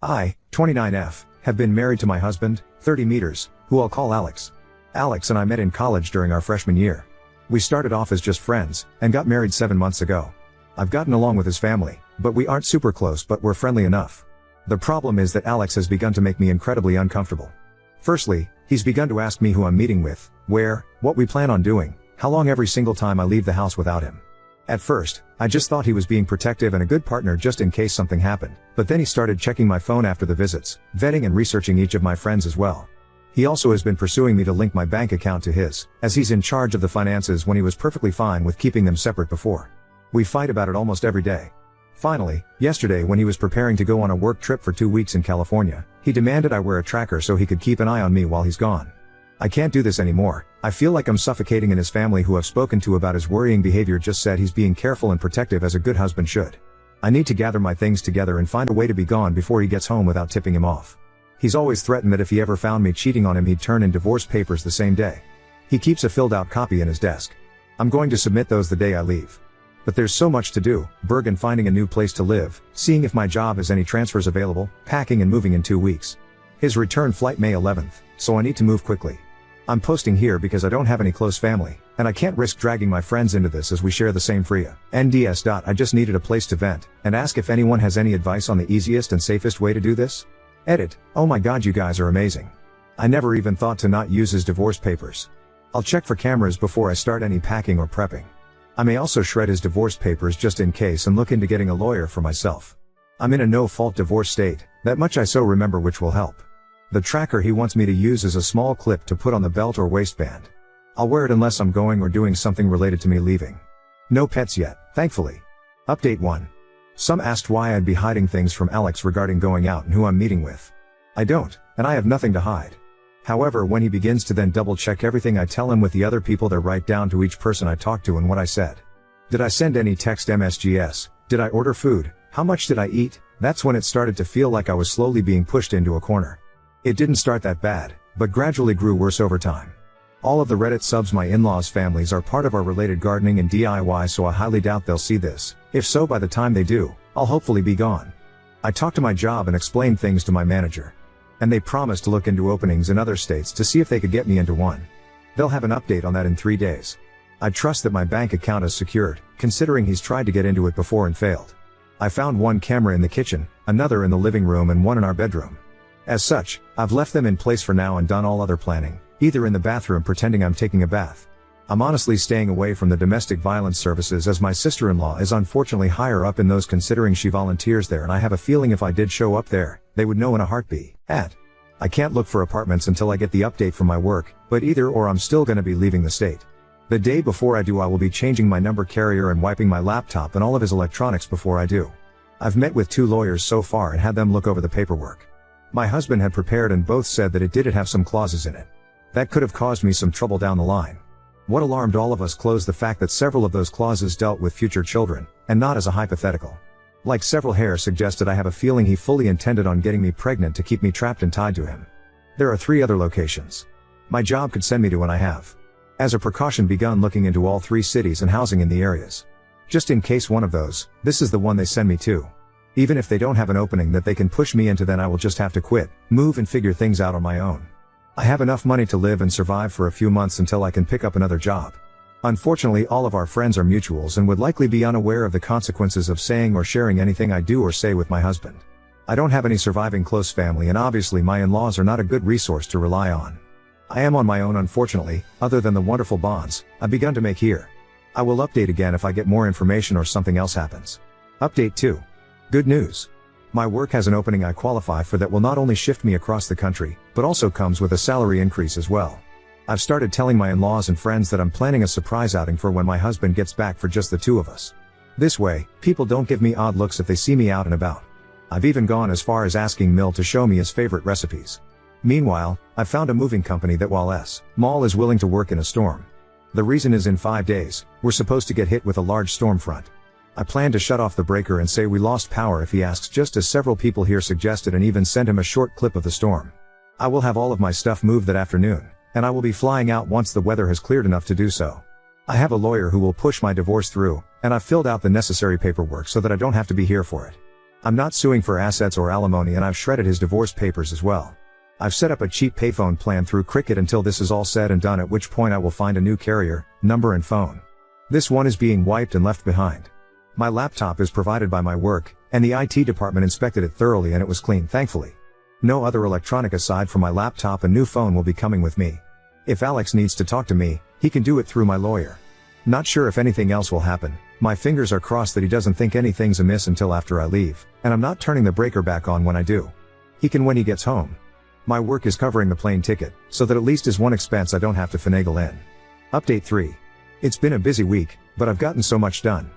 I, 29F, have been married to my husband, 30 meters, who I'll call Alex. Alex and I met in college during our freshman year. We started off as just friends, and got married 7 months ago. I've gotten along with his family, but we aren't super close, but we're friendly enough. The problem is that Alex has begun to make me incredibly uncomfortable. Firstly, he's begun to ask me who I'm meeting with, where, what we plan on doing, how long every single time I leave the house without him. At first, I just thought he was being protective and a good partner just in case something happened, but then he started checking my phone after the visits, vetting and researching each of my friends as well. He also has been pursuing me to link my bank account to his, as he's in charge of the finances when he was perfectly fine with keeping them separate before. We fight about it almost every day. Finally, yesterday when he was preparing to go on a work trip for 2 weeks in California, he demanded I wear a tracker so he could keep an eye on me while he's gone. I can't do this anymore. I feel like I'm suffocating, and his family, who I've spoken to about his worrying behavior, just said he's being careful and protective as a good husband should. I need to gather my things together and find a way to be gone before he gets home without tipping him off. He's always threatened that if he ever found me cheating on him, he'd turn in divorce papers the same day. He keeps a filled out copy in his desk. I'm going to submit those the day I leave. But there's so much to do: Bergen, finding a new place to live, seeing if my job has any transfers available, packing and moving in 2 weeks. His return flight May 11th, so I need to move quickly. I'm posting here because I don't have any close family, and I can't risk dragging my friends into this as we share the same Freya. NDS. I just needed a place to vent, and ask if anyone has any advice on the easiest and safest way to do this. Edit. Oh my god, you guys are amazing. I never even thought to not use his divorce papers. I'll check for cameras before I start any packing or prepping. I may also shred his divorce papers just in case and look into getting a lawyer for myself. I'm in a no-fault divorce state, that much I so remember, which will help. The tracker he wants me to use is a small clip to put on the belt or waistband. I'll wear it unless I'm going or doing something related to me leaving. No pets yet, thankfully. Update 1. Some asked why I'd be hiding things from Alex regarding going out and who I'm meeting with. I don't, and I have nothing to hide. However, when he begins to then double check everything I tell him with the other people there, right down to each person I talk to and what I said. Did I send any text MSGs? Did I order food? How much did I eat? That's when it started to feel like I was slowly being pushed into a corner. It didn't start that bad, but gradually grew worse over time. All of the Reddit subs my in-laws' families are part of our related gardening and DIY, so I highly doubt they'll see this. If so, by the time they do, I'll hopefully be gone. I talked to my job and explained things to my manager. And they promised to look into openings in other states to see if they could get me into one. They'll have an update on that in 3 days. I trust that my bank account is secured, considering he's tried to get into it before and failed. I found one camera in the kitchen, another in the living room, and one in our bedroom. As such, I've left them in place for now and done all other planning, either in the bathroom pretending I'm taking a bath. I'm honestly staying away from the domestic violence services as my sister-in-law is unfortunately higher up in those, considering she volunteers there, and I have a feeling if I did show up there, they would know in a heartbeat. I can't look for apartments until I get the update from my work, but either or I'm still gonna be leaving the state. The day before I do, I will be changing my number carrier and wiping my laptop and all of his electronics before I do. I've met with 2 lawyers so far and had them look over the paperwork. My husband had prepared and both said that it did have some clauses in it. That could have caused me some trouble down the line. What alarmed all of us closed the fact that several of those clauses dealt with future children, and not as a hypothetical. Like several hairs suggested, I have a feeling he fully intended on getting me pregnant to keep me trapped and tied to him. There are 3 other locations my job could send me to, and I have, as a precaution, begun looking into all 3 cities and housing in the areas. Just in case one of those, this is the one they send me to. Even if they don't have an opening that they can push me into, then I will just have to quit, move and figure things out on my own. I have enough money to live and survive for a few months until I can pick up another job. Unfortunately, all of our friends are mutuals and would likely be unaware of the consequences of saying or sharing anything I do or say with my husband. I don't have any surviving close family, and obviously my in-laws are not a good resource to rely on. I am on my own, unfortunately, other than the wonderful bonds I've begun to make here. I will update again if I get more information or something else happens. Update 2. Good news. My work has an opening I qualify for that will not only shift me across the country, but also comes with a salary increase as well. I've started telling my in-laws and friends that I'm planning a surprise outing for when my husband gets back for just the 2 of us. This way, people don't give me odd looks if they see me out and about. I've even gone as far as asking Mill to show me his favorite recipes. Meanwhile, I've found a moving company that, while Mall is willing to work in a storm. The reason is in 5 days, we're supposed to get hit with a large storm front. I plan to shut off the breaker and say we lost power if he asks, just as several people here suggested, and even send him a short clip of the storm. I will have all of my stuff moved that afternoon, and I will be flying out once the weather has cleared enough to do so. I have a lawyer who will push my divorce through, and I've filled out the necessary paperwork so that I don't have to be here for it. I'm not suing for assets or alimony, and I've shredded his divorce papers as well. I've set up a cheap payphone plan through Cricket until this is all said and done, at which point I will find a new carrier, number and phone. This one is being wiped and left behind. My laptop is provided by my work, and the IT department inspected it thoroughly and it was clean, thankfully. No other electronic aside from my laptop and new phone will be coming with me. If Alex needs to talk to me, he can do it through my lawyer. Not sure if anything else will happen. My fingers are crossed that he doesn't think anything's amiss until after I leave, and I'm not turning the breaker back on when I do. He can when he gets home. My work is covering the plane ticket, so that at least is one expense I don't have to finagle in. Update 3. It's been a busy week, but I've gotten so much done.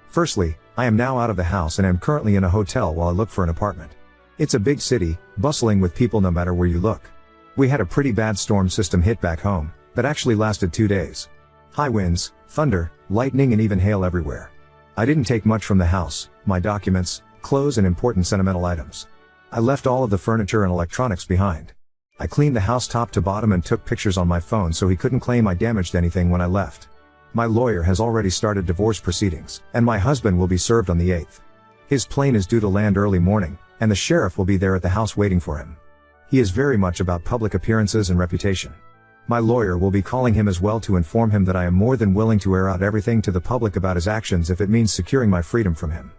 Firstly, I am now out of the house and am currently in a hotel while I look for an apartment. It's a big city, bustling with people no matter where you look. We had a pretty bad storm system hit back home, that actually lasted 2 days. High winds, thunder, lightning and even hail everywhere. I didn't take much from the house, my documents, clothes and important sentimental items. I left all of the furniture and electronics behind. I cleaned the house top to bottom and took pictures on my phone so he couldn't claim I damaged anything when I left. My lawyer has already started divorce proceedings, and my husband will be served on the 8th. His plane is due to land early morning, and the sheriff will be there at the house waiting for him. He is very much about public appearances and reputation. My lawyer will be calling him as well to inform him that I am more than willing to air out everything to the public about his actions if it means securing my freedom from him.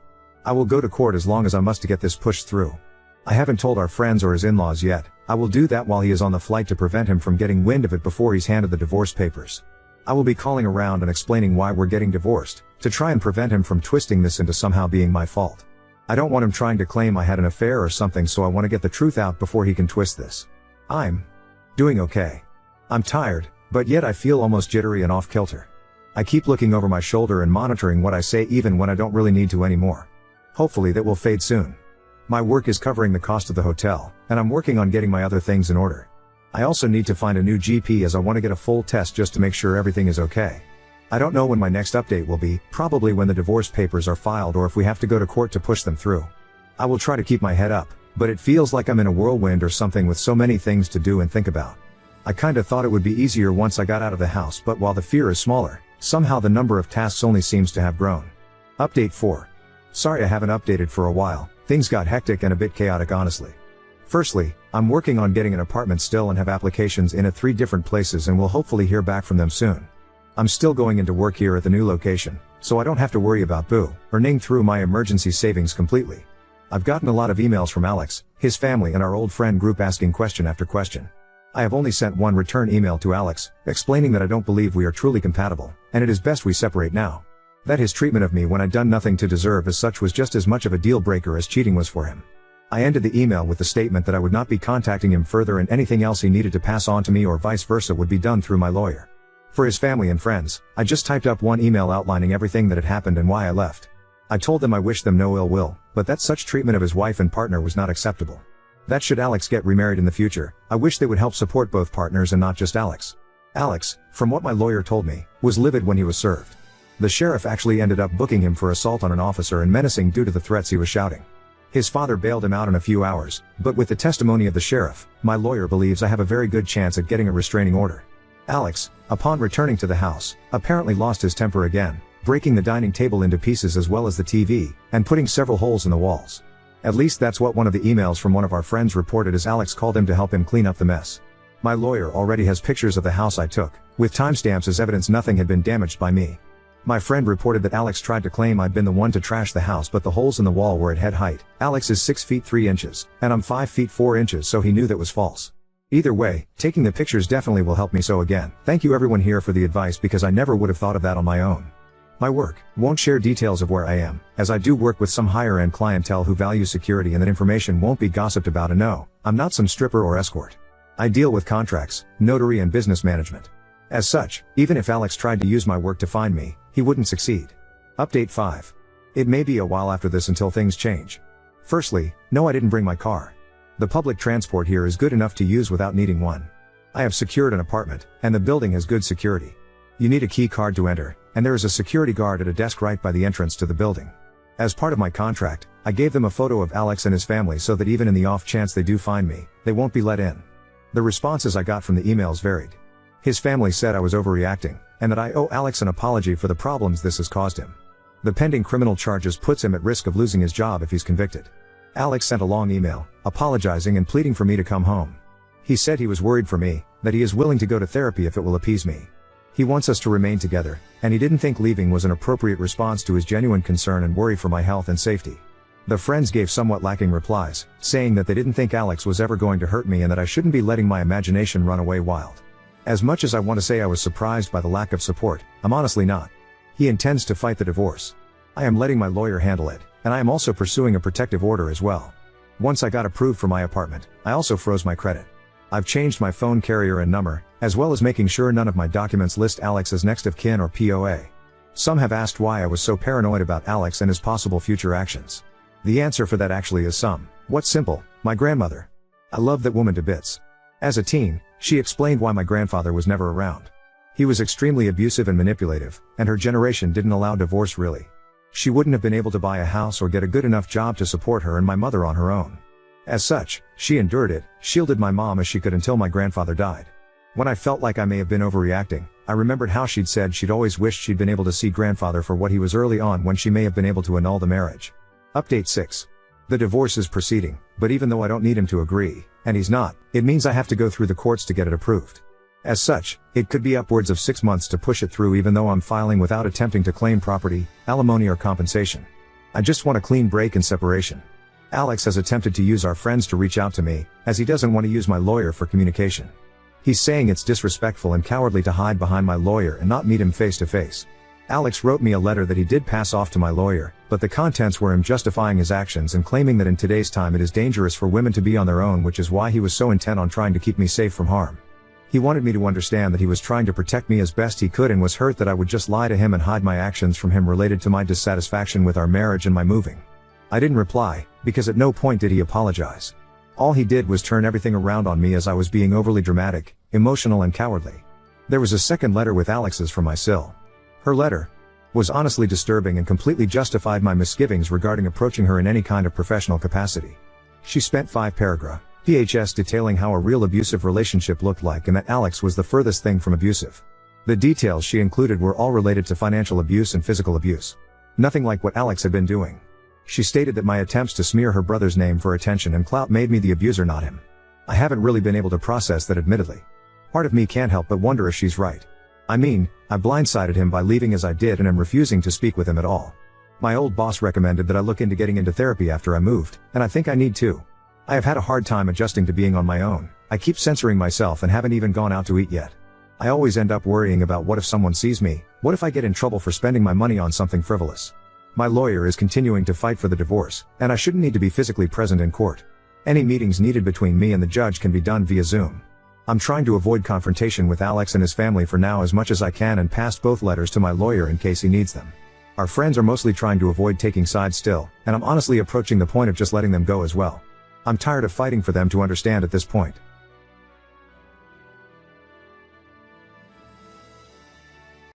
I will go to court as long as I must to get this pushed through. I haven't told our friends or his in-laws yet. I will do that while he is on the flight to prevent him from getting wind of it before he's handed the divorce papers. I will be calling around and explaining why we're getting divorced, to try and prevent him from twisting this into somehow being my fault. I don't want him trying to claim I had an affair or something, so I want to get the truth out before he can twist this. I'm doing okay. I'm tired, but yet I feel almost jittery and off-kilter. I keep looking over my shoulder and monitoring what I say even when I don't really need to anymore. Hopefully that will fade soon. My work is covering the cost of the hotel, and I'm working on getting my other things in order. I also need to find a new GP as I want to get a full test just to make sure everything is okay. I don't know when my next update will be, probably when the divorce papers are filed or if we have to go to court to push them through. I will try to keep my head up, but it feels like I'm in a whirlwind or something with so many things to do and think about. I kinda thought it would be easier once I got out of the house, but while the fear is smaller, somehow the number of tasks only seems to have grown. Update 4. Sorry I haven't updated for a while, things got hectic and a bit chaotic honestly. Firstly, I'm working on getting an apartment still and have applications in at 3 different places and will hopefully hear back from them soon. I'm still going into work here at the new location, so I don't have to worry about earning through my emergency savings completely. I've gotten a lot of emails from Alex, his family and our old friend group asking question after question. I have only sent one return email to Alex, explaining that I don't believe we are truly compatible, and it is best we separate now. That his treatment of me when I'd done nothing to deserve as such was just as much of a deal breaker as cheating was for him. I ended the email with the statement that I would not be contacting him further and anything else he needed to pass on to me or vice versa would be done through my lawyer. For his family and friends, I just typed up one email outlining everything that had happened and why I left. I told them I wished them no ill will, but that such treatment of his wife and partner was not acceptable. That should Alex get remarried in the future, I wish they would help support both partners and not just Alex. Alex, from what my lawyer told me, was livid when he was served. The sheriff actually ended up booking him for assault on an officer and menacing due to the threats he was shouting. His father bailed him out in a few hours, but with the testimony of the sheriff, my lawyer believes I have a very good chance at getting a restraining order. Alex, upon returning to the house, apparently lost his temper again, breaking the dining table into pieces as well as the TV, and putting several holes in the walls. At least that's what one of the emails from one of our friends reported as Alex called him to help him clean up the mess. My lawyer already has pictures of the house I took, with timestamps as evidence nothing had been damaged by me. My friend reported that Alex tried to claim I'd been the one to trash the house, but the holes in the wall were at head height. Alex is 6 feet 3 inches, and I'm 5 feet 4 inches, so he knew that was false. Either way, taking the pictures definitely will help me. So again, thank you everyone here for the advice because I never would have thought of that on my own. My work won't share details of where I am, as I do work with some higher end clientele who value security and that information won't be gossiped about, and no, I'm not some stripper or escort. I deal with contracts, notary and business management. As such, even if Alex tried to use my work to find me, he wouldn't succeed. Update 5. It may be a while after this until things change. Firstly, no, I didn't bring my car. The public transport here is good enough to use without needing one. I have secured an apartment, and the building has good security. You need a key card to enter, and there is a security guard at a desk right by the entrance to the building. As part of my contract, I gave them a photo of Alex and his family so that even in the off chance they do find me, they won't be let in. The responses I got from the emails varied. His family said I was overreacting, and that I owe Alex an apology for the problems this has caused him. The pending criminal charges puts him at risk of losing his job if he's convicted. Alex sent a long email, apologizing and pleading for me to come home. He said he was worried for me, that he is willing to go to therapy if it will appease me. He wants us to remain together, and he didn't think leaving was an appropriate response to his genuine concern and worry for my health and safety. The friends gave somewhat lacking replies, saying that they didn't think Alex was ever going to hurt me and that I shouldn't be letting my imagination run away wild. As much as I want to say I was surprised by the lack of support, I'm honestly not. He intends to fight the divorce. I am letting my lawyer handle it, and I am also pursuing a protective order as well. Once I got approved for my apartment, I also froze my credit. I've changed my phone carrier and number, as well as making sure none of my documents list Alex as next of kin or POA. Some have asked why I was so paranoid about Alex and his possible future actions. The answer for that actually is what's simple, my grandmother. I love that woman to bits. As a teen, she explained why my grandfather was never around. He was extremely abusive and manipulative, and her generation didn't allow divorce really. She wouldn't have been able to buy a house or get a good enough job to support her and my mother on her own. As such, she endured it, shielded my mom as she could until my grandfather died. When I felt like I may have been overreacting, I remembered how she'd said she'd always wished she'd been able to see grandfather for what he was early on when she may have been able to annul the marriage. Update 6. The divorce is proceeding, but even though I don't need him to agree, and he's not, it means I have to go through the courts to get it approved. As such, it could be upwards of 6 months to push it through even though I'm filing without attempting to claim property, alimony or compensation. I just want a clean break and separation. Alex has attempted to use our friends to reach out to me, as he doesn't want to use my lawyer for communication. He's saying it's disrespectful and cowardly to hide behind my lawyer and not meet him face to face. Alex wrote me a letter that he did pass off to my lawyer, but the contents were him justifying his actions and claiming that in today's time it is dangerous for women to be on their own, which is why he was so intent on trying to keep me safe from harm. He wanted me to understand that he was trying to protect me as best he could and was hurt that I would just lie to him and hide my actions from him related to my dissatisfaction with our marriage and my moving. I didn't reply, because at no point did he apologize. All he did was turn everything around on me as I was being overly dramatic, emotional and cowardly. There was a second letter with Alex's from my sil. Her letter was honestly disturbing and completely justified my misgivings regarding approaching her in any kind of professional capacity. She spent 5 paragraphs detailing how a real abusive relationship looked like and that Alex was the furthest thing from abusive. The details she included were all related to financial abuse and physical abuse. Nothing like what Alex had been doing. She stated that my attempts to smear her brother's name for attention and clout made me the abuser, not him. I haven't really been able to process that, admittedly. Part of me can't help but wonder if she's right. I mean, I blindsided him by leaving as I did and am refusing to speak with him at all. My old boss recommended that I look into getting into therapy after I moved, and I think I need to. I have had a hard time adjusting to being on my own. I keep censoring myself and haven't even gone out to eat yet. I always end up worrying about what if someone sees me, what if I get in trouble for spending my money on something frivolous. My lawyer is continuing to fight for the divorce, and I shouldn't need to be physically present in court. Any meetings needed between me and the judge can be done via Zoom. I'm trying to avoid confrontation with Alex and his family for now as much as I can and passed both letters to my lawyer in case he needs them. Our friends are mostly trying to avoid taking sides still, and I'm honestly approaching the point of just letting them go as well. I'm tired of fighting for them to understand at this point.